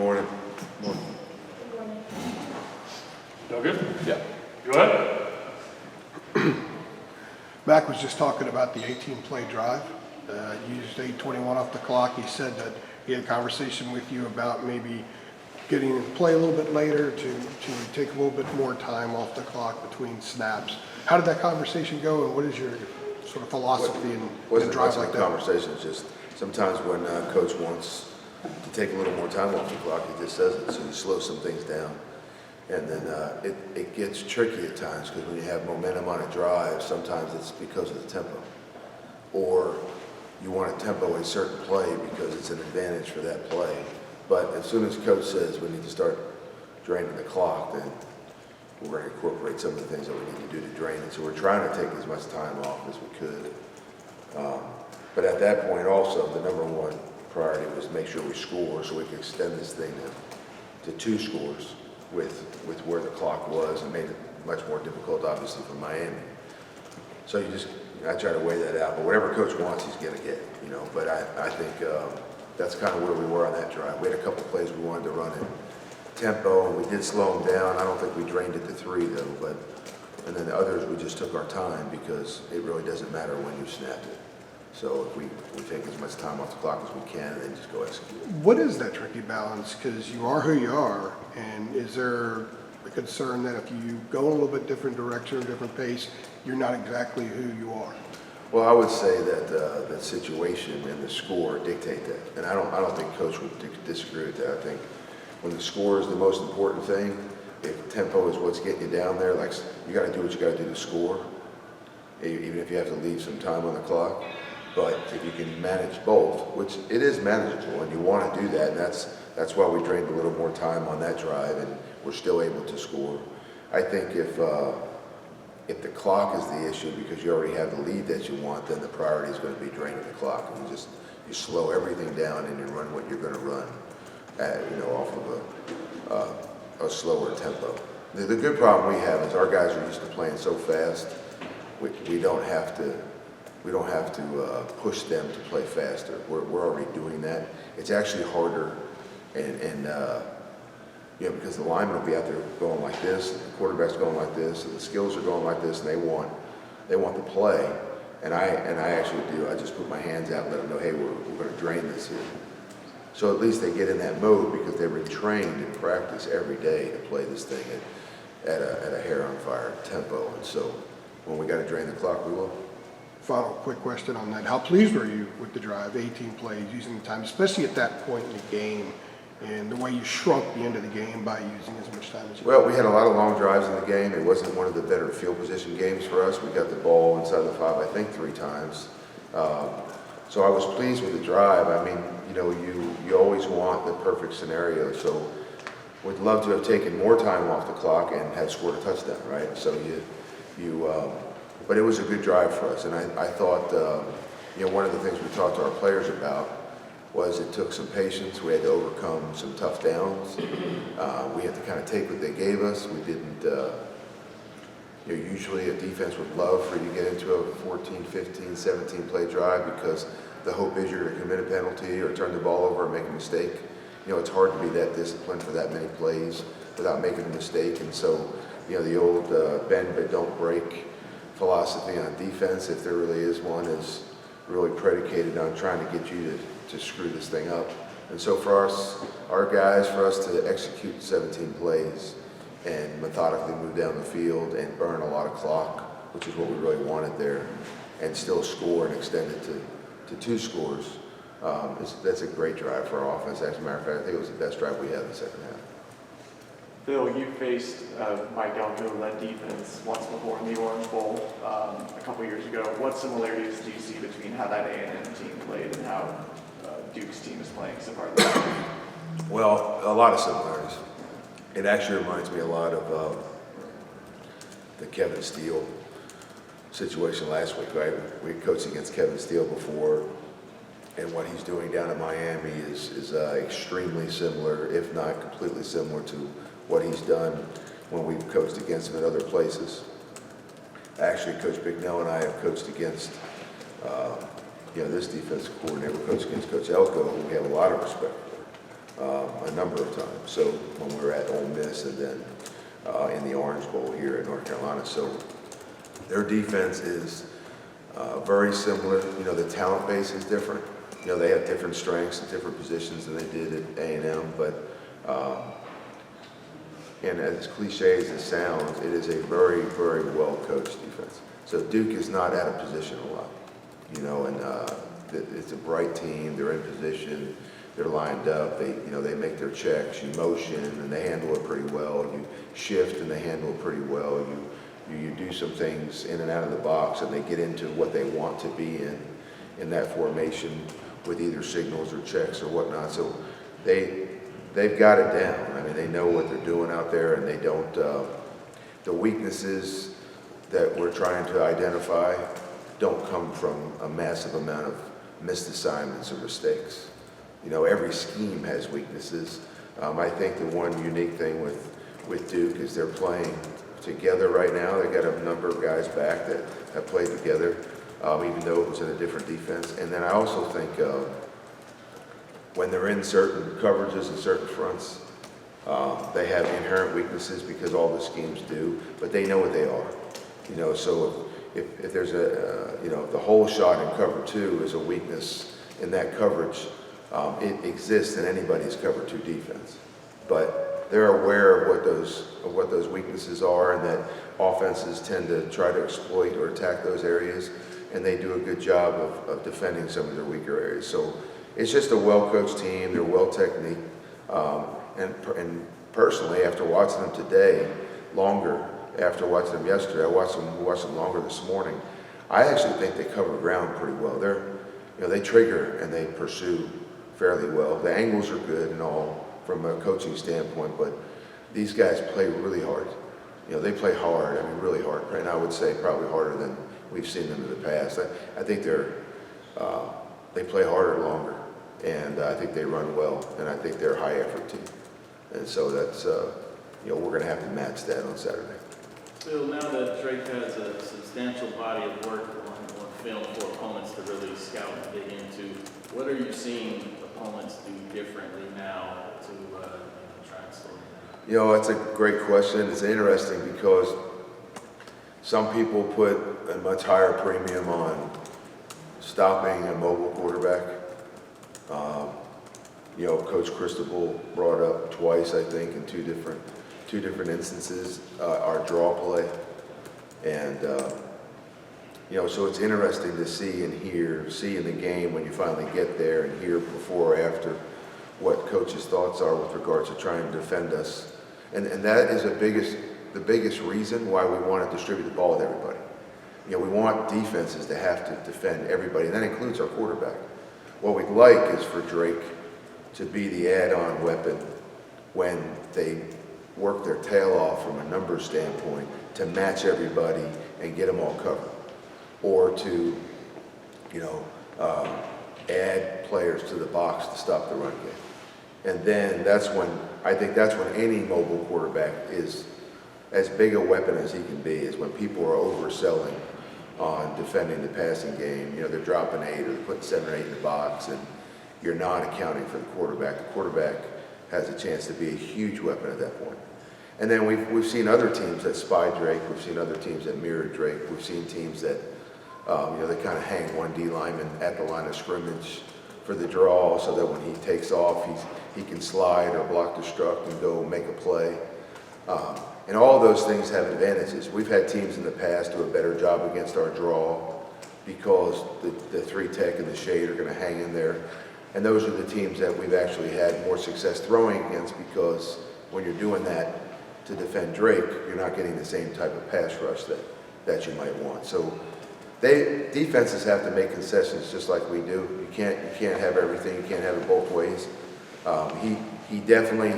morning. Y'all good? Yeah. Go ahead. Mac was just talking about the 18-play drive. Used 8:21 off the clock. He said that he had a conversation with you about maybe getting to play a little bit later to take a little bit more time off the clock between snaps. How did that conversation go, and what is your sort of philosophy in a drive like that? Conversation. It's just sometimes when coach wants to take a little more time off the clock, he just says it. So you slow some things down. And then it gets tricky at times because when you have momentum on a drive, sometimes it's because of the tempo. Or you want to tempo a certain play because it's an advantage for that play. But as soon as coach says we need to start draining the clock, then we're going to incorporate some of the things that we need to do to drain it. So we're trying to take as much time off as we could. But at that point also, the number one priority was to make sure we score so we could extend this thing to 2 scores. With where the clock was, and made it much more difficult, obviously, for Miami. So I try to weigh that out. But whatever coach wants, he's going to get, you know. But I think that's kind of where we were on that drive. We had a couple plays we wanted to run in tempo, and we did slow them down. I don't think we drained it to 3 though. And then the others, we just took our time because it really doesn't matter when you snapped it. So if we take as much time off the clock as we can and then just go execute. What is that tricky balance? Because you are who you are, and is there a concern that if you go in a little bit different direction or different pace, you're not exactly who you are? Well, I would say that the situation and the score dictate that, and I don't think coach would disagree with that. I think when the score is the most important thing, if tempo is what's getting you down there, like you got to do what you got to do to score, even if you have to leave some time on the clock. But if you can manage both, which it is manageable, and you want to do that, and that's why we drained a little more time on that drive, and we're still able to score. I think if the clock is the issue because you already have the lead that you want, then the priority is going to be draining the clock, and you slow everything down and you run what you're going to run, off of a slower tempo. The good problem we have is our guys are used to playing so fast, we don't have to push them to play faster. We're already doing that. It's actually harder, and because the linemen will be out there going like this, the quarterback's going like this, and the skills are going like this, and they want the play. And I actually do. I just put my hands out and let them know, hey, we're going to drain this here. So at least they get in that mode because they've been trained in practice every day to play this thing at a hair on fire tempo. And so when we got to drain the clock, we will. Final quick question on that. How pleased were you with the drive, 18 plays, using the time, especially at that point in the game, and the way you shrunk the end of the game by using as much time as you Well, we had a lot of long drives in the game. It wasn't one of the better field position games for us. We got the ball inside the 5, I think, 3 times. So I was pleased with the drive. I mean, you always want the perfect scenario. So we'd love to have taken more time off the clock and had scored a touchdown, right? So but it was a good drive for us, and I thought, one of the things we talked to our players about was it took some patience. We had to overcome some tough downs. We had to kind of take what they gave us. We didn't, usually a defense would love for you to get into a 14, 15, 17 play drive because the hope is you're going to commit a penalty or turn the ball over or make a mistake. It's hard to be that disciplined for that many plays without making a mistake, and so, the old bend but don't break philosophy on defense, if there really is one, is really predicated on trying to get you to screw this thing up. And so for our guys, for us to execute 17 plays and methodically move down the field and burn a lot of clock, which is what we really wanted there, and still score and extend it to 2 scores, that's a great drive for our offense. As a matter of fact, I think it was the best drive we had in the second half. Bill, you faced Mike Elko-led defense once before in the Orange Bowl a couple years ago. What similarities do you see between how that A&M team played and how Duke's team is playing so far this year? Well, a lot of similarities. It actually reminds me a lot of the Kevin Steele situation last week, right? We coached against Kevin Steele before, and what he's doing down in Miami is extremely similar, if not completely similar to what he's done when we've coached against him in other places. Actually, Coach Bignell and I have coached against, this defensive coordinator. We coached against Coach Elko, who we have a lot of respect a number of times. So when we were at Ole Miss and then in the Orange Bowl here in North Carolina. So their defense is very similar. You know, the talent base is different. You know, they have different strengths and different positions than they did at A&M, but and as cliche as it sounds, it is a very, very well-coached defense. So Duke is not out of position a lot, you know, and it's a bright team. They're in position. They're lined up. They make their checks. You motion, and they handle it pretty well. You shift, and they handle it pretty well. You do some things in and out of the box, and they get into what they want to be in that formation with either signals or checks or whatnot. So they've got it down. I mean, they know what they're doing out there, and they don't. The weaknesses that we're trying to identify don't come from a massive amount of missed assignments or mistakes. You know, every scheme has weaknesses. I think the one unique thing with Duke is they're playing together right now. They got a number of guys back that have played together, even though it was in a different defense. And then I also think when they're in certain coverages and certain fronts, they have inherent weaknesses because all the schemes do, but they know what they are. You know, so if there's the whole shot in cover two is a weakness in that coverage, it exists in anybody's cover two defense. But they're aware of what those weaknesses are, and that offenses tend to try to exploit or attack those areas, and they do a good job of defending some of their weaker areas. So it's just a well-coached team. They're well-techniqued. And personally, after watching them today, longer, after watching them yesterday, I watched them longer this morning. I actually think they cover ground pretty well. They trigger and they pursue fairly well. The angles are good and all from a coaching standpoint, but these guys play really hard. You know, they play hard. I mean, really hard. And I would say probably harder than we've seen them in the past. I think they play harder longer, and I think they run well, and I think they're a high effort team. And so that's we're going to have to match that on Saturday. Phil, now that Drake has a substantial body of work on film for opponents to really scout and dig into, what are you seeing opponents do differently now to try and slow them down? You know, that's a great question. It's interesting because some people put a much higher premium on stopping a mobile quarterback. Coach Cristobal brought up twice, I think, in two different instances, our draw play. And, so it's interesting to see in the game when you finally get there and hear before or after what coach's thoughts are with regards to trying to defend us. And that is the biggest reason why we want to distribute the ball with everybody. You know, we want defenses to have to defend everybody, and that includes our quarterback. What we'd like is for Drake to be the add-on weapon when they work their tail off from a numbers standpoint to match everybody and get them all covered, or to, add players to the box to stop the run game. And then that's when any mobile quarterback is as big a weapon as he can be, is when people are overselling on defending the passing game. You know, they're dropping 8 or they're putting 7 or 8 in the box, and you're not accounting for the quarterback. The quarterback has a chance to be a huge weapon at that point. And then we've seen other teams that spy Drake. We've seen other teams that mirror Drake. We've seen teams that, they kind of hang one D lineman at the line of scrimmage for the draw so that when he takes off, he can slide or block the struck and go make a play. And all of those things have advantages. We've had teams in the past do a better job against our draw because the 3 tech and the shade are going to hang in there. And those are the teams that we've actually had more success throwing against, because when you're doing that to defend Drake, you're not getting the same type of pass rush that you might want. So defenses have to make concessions just like we do. You can't have everything. You can't have it both ways. He definitely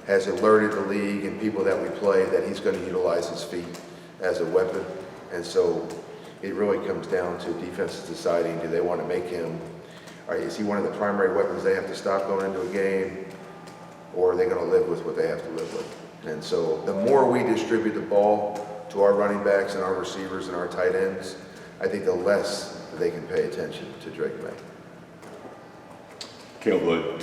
has alerted the league and people that we play that he's going to utilize his feet as a weapon. And so it really comes down to defenses deciding, do they want to make him, is he one of the primary weapons they have to stop going into a game, or are they going to live with what they have to live with? And so the more we distribute the ball to our running backs and our receivers and our tight ends, I think the less they can pay attention to Drake May. Caleb,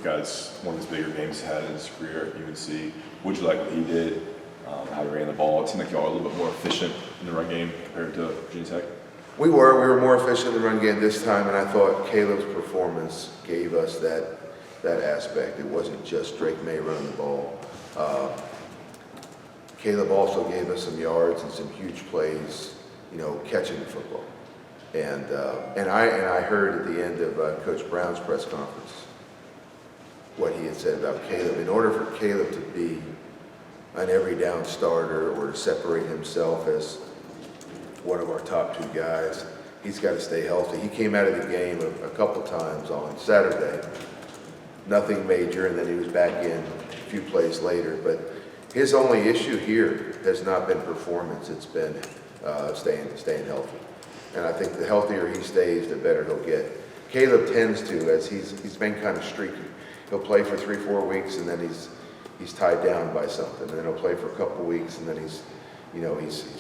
because one of his bigger games he had in his career at UNC. Would you like what he did? How he ran the ball? It seemed like y'all were a little bit more efficient in the run game compared to Virginia Tech. We were more efficient in the run game this time, and I thought Caleb's performance gave us that aspect. It wasn't just Drake May running the ball. Caleb also gave us some yards and some huge plays, catching the football. And I heard at the end of Coach Brown's press conference what he had said about Caleb. In order for Caleb to be an every down starter or to separate himself as one of our top two guys, he's got to stay healthy. He came out of the game a couple times on Saturday, nothing major, and then he was back in a few plays later. But his only issue here has not been performance; it's been staying healthy. And I think the healthier he stays, the better he'll get. Caleb tends to, as he's been kind of streaky. He'll play for 3-4 weeks, and then he's tied down by something. And then he'll play for a couple weeks, and then he's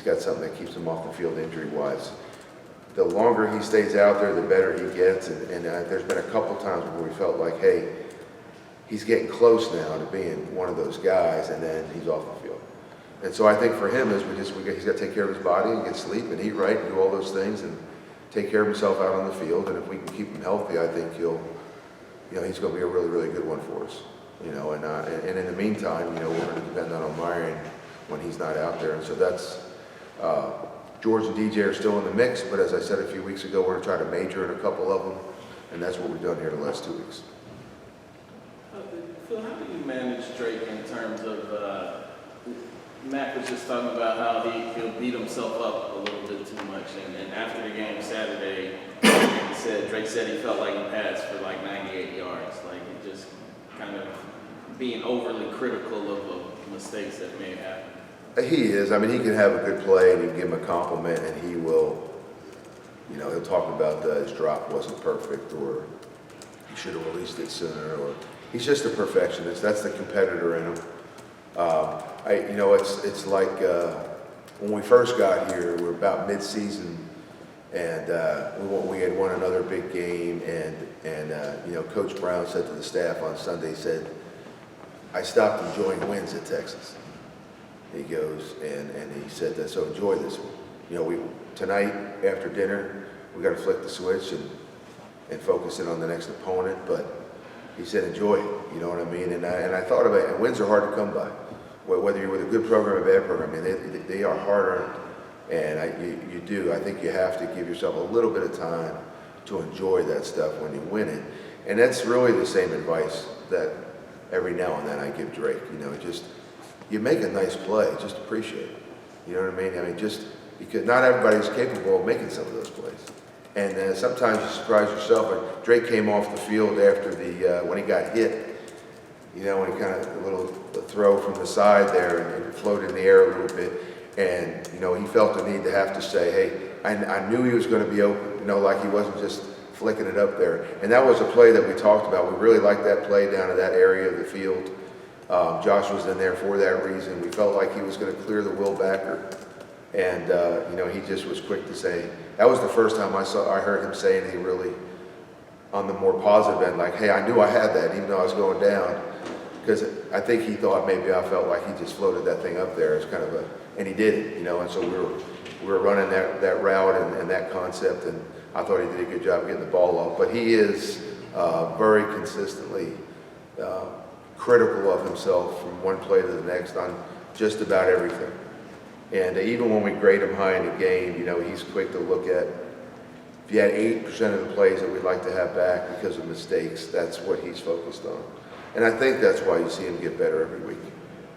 got something that keeps him off the field injury-wise. The longer he stays out there, the better he gets. And there's been a couple times where we felt like, hey, he's getting close now to being one of those guys, and then he's off the field. And so I think for him is he's got to take care of his body and get sleep and eat right and do all those things and take care of himself out on the field. And if we can keep him healthy, I think he's going to be a really, really good one for us. And in the meantime, we're going to depend on Omarion when he's not out there. And so that's George and DJ are still in the mix, but as I said a few weeks ago, we're going to try to major in a couple of them, and that's what we've done here the last 2 weeks. Phil, how do you manage Drake in terms of, Matt was just talking about how he'll beat himself up a little bit too much, and after the game Saturday, Drake said he felt like he passed for like 98 yards, like it just kind of being overly critical of mistakes that may have happened. He is. I mean, he can have a good play and you can give him a compliment and he will, he'll talk about his drop wasn't perfect or he should have released it sooner, or he's just a perfectionist. That's the competitor in him. It's like when we first got here, we were about mid-season and we had won another big game and Coach Brown said to the staff on Sunday, he said, I stopped enjoying wins at Texas. He goes, and he said that, so enjoy this one. Tonight after dinner, we got to flick the switch and focus in on the next opponent, but he said enjoy it, you know what I mean? And I thought about it, and wins are hard to come by. Whether you're with a good program or a bad program, I mean, they are hard earned, and you do. I think you have to give yourself a little bit of time to enjoy that stuff when you win it. And that's really the same advice that every now and then I give Drake, you make a nice play, just appreciate it. You know what I mean? I mean, just because not everybody's capable of making some of those plays. And sometimes you surprise yourself. Like Drake came off the field after when he got hit, when he kind of, a little throw from the side there and it floated in the air a little bit. And, he felt the need to have to say, hey, I knew he was going to be open, like he wasn't just flicking it up there. And that was a play that we talked about. We really liked that play down to that area of the field. Josh was in there for that reason. We felt like he was going to clear the Will backer. And, he just was quick to say, that was the first time I heard him say anything really on the more positive end, like, hey, I knew I had that even though I was going down. Because I think he thought maybe I felt like he just floated that thing up there as kind of and he did it, and so we were running that route and that concept, and I thought he did a good job getting the ball off. But he is very consistently critical of himself from one play to the next on just about everything. And even when we grade him high in the game, he's quick to look at, if you had 8% of the plays that we'd like to have back because of mistakes, that's what he's focused on. And I think that's why you see him get better every week,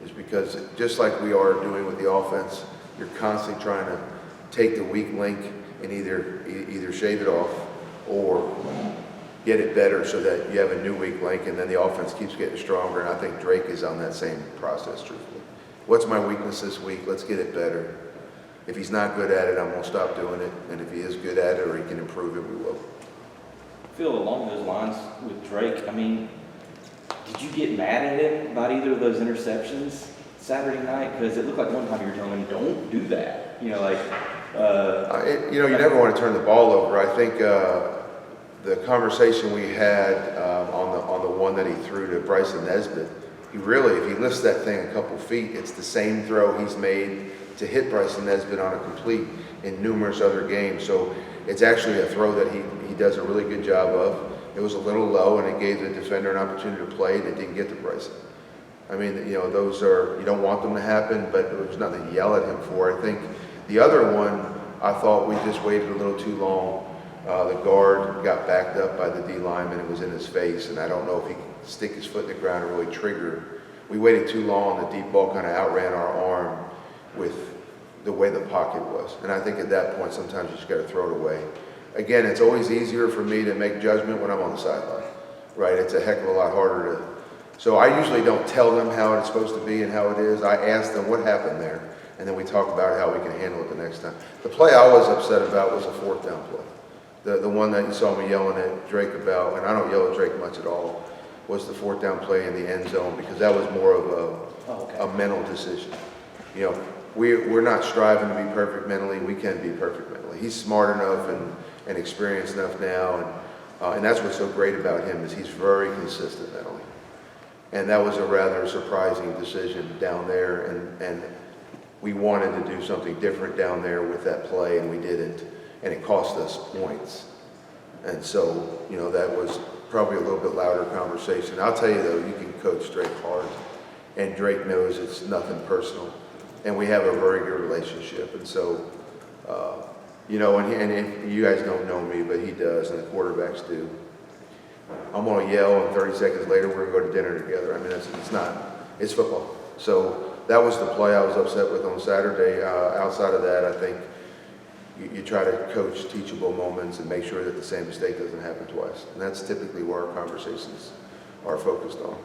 is because just like we are doing with the offense, you're constantly trying to take the weak link and either shave it off or get it better so that you have a new weak link, and then the offense keeps getting stronger. And I think Drake is on that same process, truthfully. What's my weakness this week? Let's get it better. If he's not good at it, I won't stop doing it. And if he is good at it or he can improve it, we will. Phil, along those lines with Drake, did you get mad at him about either of those interceptions Saturday night? Because it looked like one time you were telling him, don't do that. You never want to turn the ball over. I think the conversation we had on the one that he threw to Bryson Nesbitt, he really, if he lifts that thing a couple feet, it's the same throw he's made to hit Bryson Nesbitt on a complete in numerous other games. So it's actually a throw that he does a really good job of. It was a little low, and it gave the defender an opportunity to play, and it didn't get to Bryson. I mean, those are, you don't want them to happen, but there was nothing to yell at him for. I think the other one, I thought we just waited a little too long. The guard got backed up by the D lineman, and it was in his face, and I don't know if he could stick his foot in the ground and really trigger. We waited too long, the deep ball kind of outran our arm with the way the pocket was. And I think at that point, sometimes you just got to throw it away. Again, it's always easier for me to make judgment when I'm on the sideline, right? It's a heck of a lot harder to. So I usually don't tell them how it's supposed to be and how it is. I ask them what happened there, and then we talk about how we can handle it the next time. The play I was upset about was a 4th down play. The one that you saw me yelling at Drake about, and I don't yell at Drake much at all, was the 4th down play in the end zone, because that was more of a mental decision. We're not striving to be perfect mentally. We can be perfect mentally. He's smart enough and experienced enough now, and that's what's so great about him, is he's very consistent mentally. And that was a rather surprising decision down there, and we wanted to do something different down there with that play, and we didn't, and it cost us points. And so, that was probably a little bit louder conversation. I'll tell you though, you can coach Drake hard, and Drake knows it's nothing personal, and we have a very good relationship. And so, and you guys don't know me, but he does, and the quarterbacks do. I'm going to yell, and 30 seconds later, we're going to go to dinner together. I mean, it's football. So that was the play I was upset with on Saturday. Outside of that, I think you try to coach teachable moments and make sure that the same mistake doesn't happen twice. And that's typically where our conversations are focused on.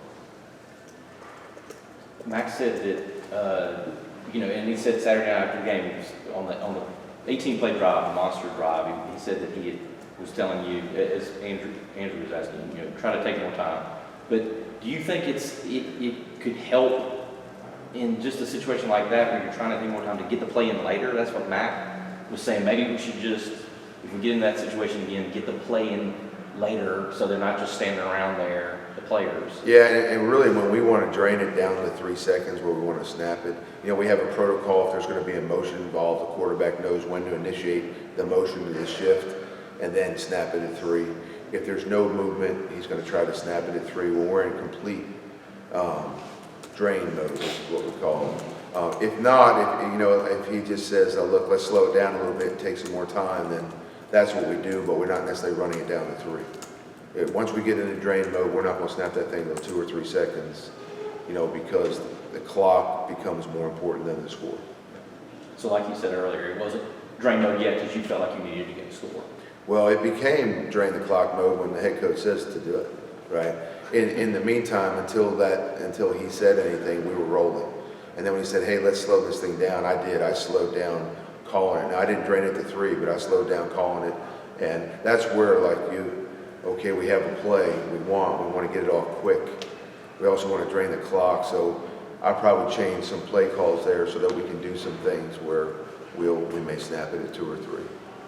Max said that, and he said Saturday night after the game, he was on the 18-play drive, the monster drive, he said that he was telling you, as Andrew was asking, try to take more time. But do you think it could help in just a situation like that where you're trying to take more time to get the play in later? That's what Mac was saying. Maybe we should just, if we get in that situation again, get the play in later so they're not just standing around there, the players. Yeah, and really when we want to drain it down to 3 seconds where we want to snap it, we have a protocol. If there's going to be a motion involved, the quarterback knows when to initiate the motion to the shift and then snap it at 3. If there's no movement, he's going to try to snap it at 3. Well, we're in complete drain mode, which is what we call it. If not, if he just says, look, let's slow it down a little bit and take some more time, then that's what we do, but we're not necessarily running it down to 3. Once we get into drain mode, we're not going to snap that thing until 2 or 3 seconds, because the clock becomes more important than the score. So like you said earlier, it wasn't drain mode yet because you felt like you needed to get a score. Well, it became drain the clock mode when the head coach says to do it, right? In the meantime, until he said anything, we were rolling. And then when he said, hey, let's slow this thing down, I slowed down calling it. Now, I didn't drain it to 3, but I slowed down calling it. And that's where, okay, we have a play, we want to get it off quick. We also want to drain the clock, so I probably changed some play calls there so that we can do some things where we may snap it at 2 or 3.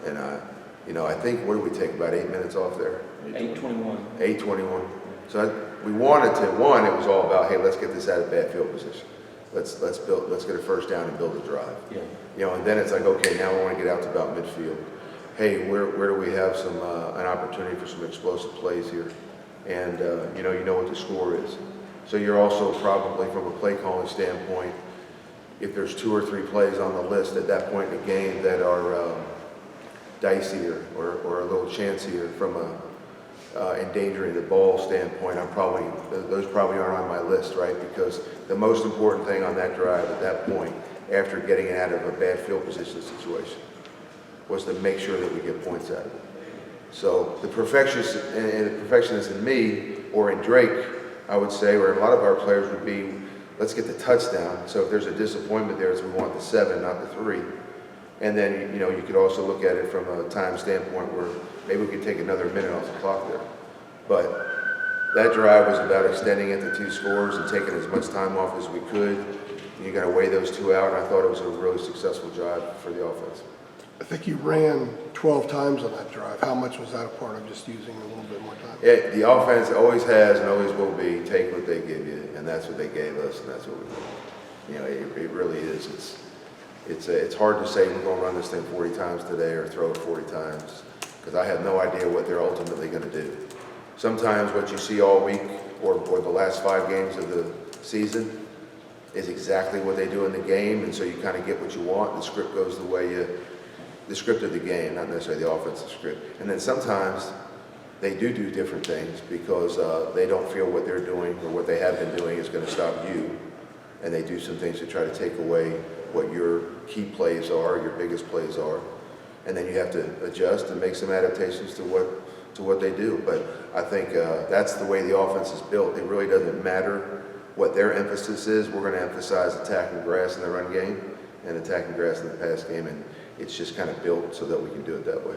And I think, what did we take, about 8 minutes off there? 8:21. 8:21. So we wanted to, it was all about, hey, let's get this out of bad field position. Let's get a first down and build a drive. Yeah. And then it's like, okay, now we want to get out to about midfield. Hey, where do we have an opportunity for some explosive plays here? And you know what the score is. So you're also probably, from a play calling standpoint, if there's 2 or 3 plays on the list at that point in the game that are dicier or a little chancier from endangering the ball standpoint, those probably aren't on my list, right? Because the most important thing on that drive at that point, after getting it out of a bad field position situation, was to make sure that we get points out of it. So the perfectionist in me, or in Drake, I would say, or a lot of our players would be, let's get the touchdown. So if there's a disappointment there, we want the 7, not the 3. And then, you could also look at it from a time standpoint where maybe we could take another minute off the clock there. But that drive was about extending it to 2 scores and taking as much time off as we could. You got to weigh those 2 out, and I thought it was a really successful drive for the offense. I think you ran 12 times on that drive. How much was that a part of just using a little bit more time? The offense always has and always will be, take what they give you, and that's what they gave us, and that's what we did. You know, it really is. It's hard to say we're gonna run this thing 40 times today or throw it 40 times, because I have no idea what they're ultimately gonna do. Sometimes what you see all week or the last 5 games of the season is exactly what they do in the game, and so you kind of get what you want. The script goes the script of the game, not necessarily the offensive script. And then sometimes they do different things because they don't feel what they're doing or what they have been doing is going to stop you, and they do some things to try to take away what your key plays are, your biggest plays are, and then you have to adjust and make some adaptations to what they do. But I think that's the way the offense is built. It really doesn't matter what their emphasis is. We're going to emphasize attacking grass in the run game and attacking grass in the pass game, and it's just kind of built so that we can do it that way.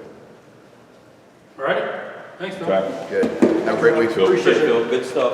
All right. Thanks, Phil. Okay. Good. Have a great week, Phil. Appreciate it, Phil. Good stuff.